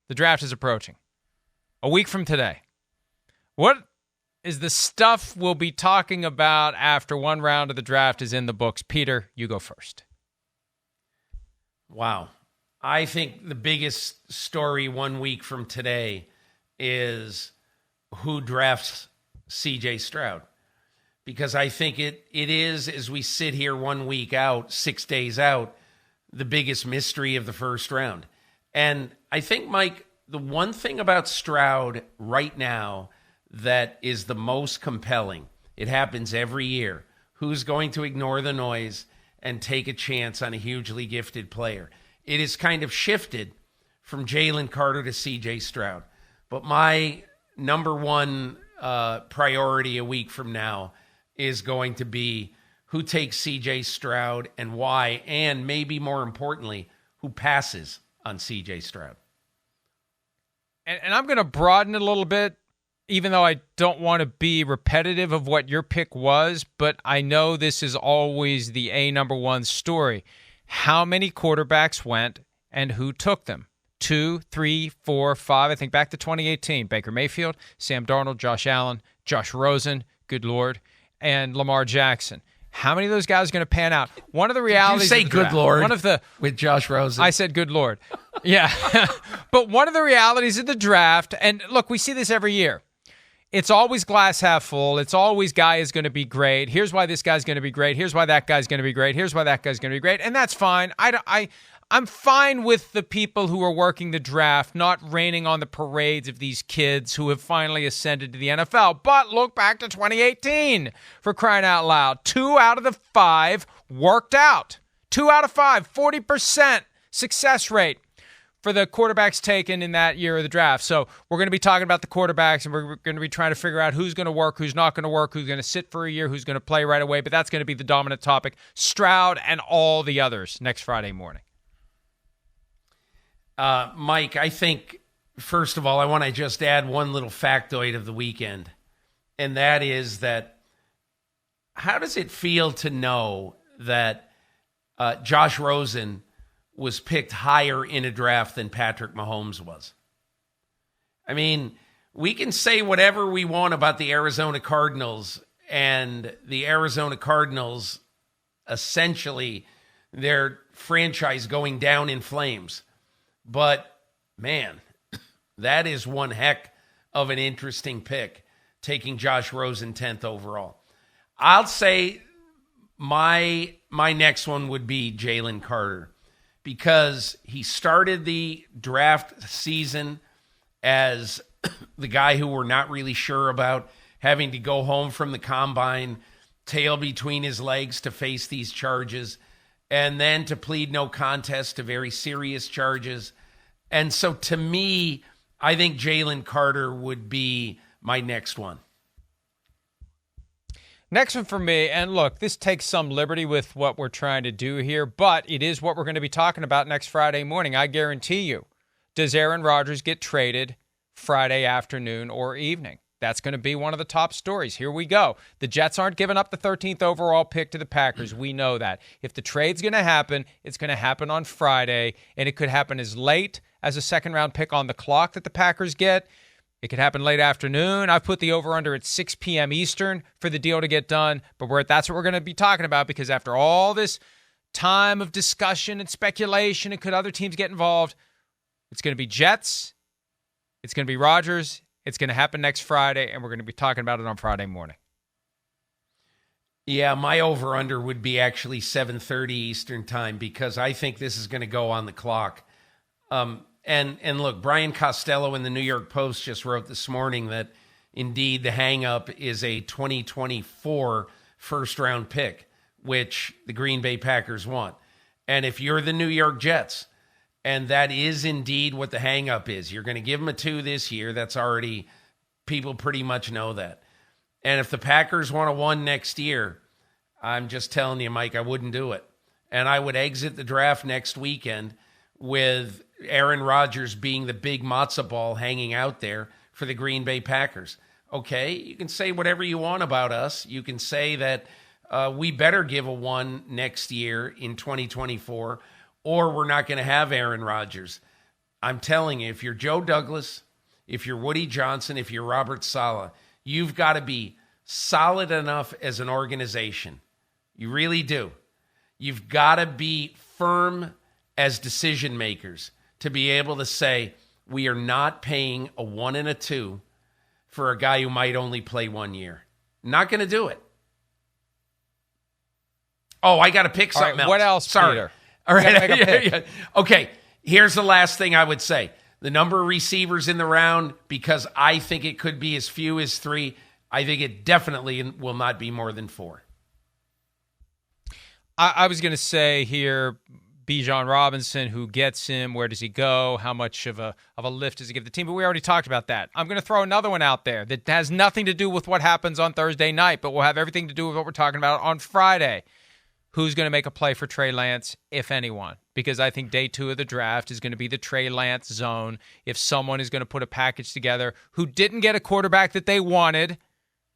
The draft is approaching. A week from today. What is the stuff we'll be talking about after one round of the draft is in the books? Peter, you go first. Wow. I think the biggest story 1 week from today is who drafts CJ Stroud. Because I think it is, as we sit here 1 week out, 6 days out, the biggest mystery of the first round. And I think, Mike, the one thing about Stroud right now that is the most compelling, it happens every year, who's going to ignore the noise and take a chance on a hugely gifted player. It has kind of shifted from Jalen Carter to CJ Stroud. But my number one priority a week from now is going to be who takes CJ Stroud and why, and maybe more importantly, who passes on CJ Stroud. And I'm going to broaden it a little bit, even though I don't want to be repetitive of what your pick was, but I know this is always the number one story. How many quarterbacks went and who took them? 2, 3, 4, 5. I think back to 2018. Baker Mayfield, Sam Darnold, Josh Allen, Josh Rosen, good Lord, and Lamar Jackson. How many of those guys are going to pan out? One of the realities. Did you say good Lord one of the, with Josh Rosen? I said good Lord. Yeah. But one of the realities of the draft, and look, we see this every year. It's always glass half full. It's always guy is going to be great. Here's why this guy's going to be great. Here's why that guy's going to be great. Here's why that guy's going to be great. And that's fine. I'm fine with the people who are working the draft not raining on the parades of these kids who have finally ascended to the NFL. But look back to 2018, for crying out loud. 2 out of the 5 worked out. 2 out of 5, 40% success rate for the quarterbacks taken in that year of the draft. So we're going to be talking about the quarterbacks, and we're going to be trying to figure out who's going to work, who's not going to work, who's going to sit for a year, who's going to play right away. But that's going to be the dominant topic. Stroud and all the others next Friday morning. Mike, I think, first of all, I want to just add one little factoid of the weekend, and that is that how does it feel to know that Josh Rosen was picked higher in a draft than Patrick Mahomes was? I mean, we can say whatever we want about the Arizona Cardinals, and the Arizona Cardinals, essentially, their franchise going down in flames. But, man, that is one heck of an interesting pick, taking Josh Rosen 10th overall. I'll say my next one would be Jalen Carter, because he started the draft season as the guy who we're not really sure about, having to go home from the combine, tail between his legs to face these charges, and then to plead no contest to very serious charges. And so to me, I think Jalen Carter would be my next one. Next one for me, and look, this takes some liberty with what we're trying to do here, but it is what we're going to be talking about next Friday morning. I guarantee you. Does Aaron Rodgers get traded Friday afternoon or evening? That's going to be one of the top stories. Here we go. The Jets aren't giving up the 13th overall pick to the Packers. We know that. If the trade's going to happen, it's going to happen on Friday, and it could happen as late as a second-round pick on the clock that the Packers get. It could happen late afternoon. I've put the over-under at 6 p.m. Eastern for the deal to get done, but that's what we're going to be talking about, because after all this time of discussion and speculation, and could other teams get involved, it's going to be Jets, it's going to be Rodgers, it's going to happen next Friday, and we're going to be talking about it on Friday morning. Yeah, my over-under would be actually 7:30 Eastern time, because I think this is going to go on the clock. And look, Brian Costello in the New York Post just wrote this morning that indeed the hang-up is a 2024 first-round pick, which the Green Bay Packers want. And if you're the New York Jets, and that is indeed what the hang-up is, you're going to give them a 2 this year. That's already, people pretty much know that. And if the Packers want a 1 next year, I'm just telling you, Mike, I wouldn't do it. And I would exit the draft next weekend with Aaron Rodgers being the big matzo ball hanging out there for the Green Bay Packers. Okay, you can say whatever you want about us. You can say that we better give a 1 next year in 2024, or we're not going to have Aaron Rodgers. I'm telling you, if you're Joe Douglas, if you're Woody Johnson, if you're Robert Saleh, you've got to be solid enough as an organization. You really do. You've got to be firm as decision makers to be able to say, we are not paying a 1 and a 2 for a guy who might only play 1 year. Not going to do it. Oh, I got to pick something else. What else, Sorry. Peter? All right. Okay, here's the last thing I would say. The number of receivers in the round, because I think it could be as few as 3. I think it definitely will not be more than 4. I was going to say here, Bijan Robinson, who gets him? Where does he go? How much of a lift does he give the team? But we already talked about that. I'm going to throw another one out there that has nothing to do with what happens on Thursday night, but will have everything to do with what we're talking about on Friday. Who's going to make a play for Trey Lance, if anyone? Because I think day 2 of the draft is going to be the Trey Lance zone. If someone is going to put a package together who didn't get a quarterback that they wanted,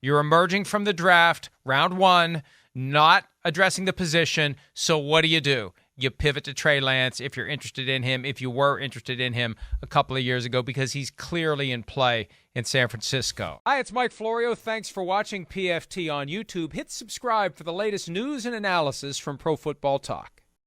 you're emerging from the draft, round 1, not addressing the position. So what do? You pivot to Trey Lance if you're interested in him, if you were interested in him a couple of years ago, because he's clearly in play in San Francisco. Hi, it's Mike Florio. Thanks for watching PFT on YouTube. Hit subscribe for the latest news and analysis from Pro Football Talk.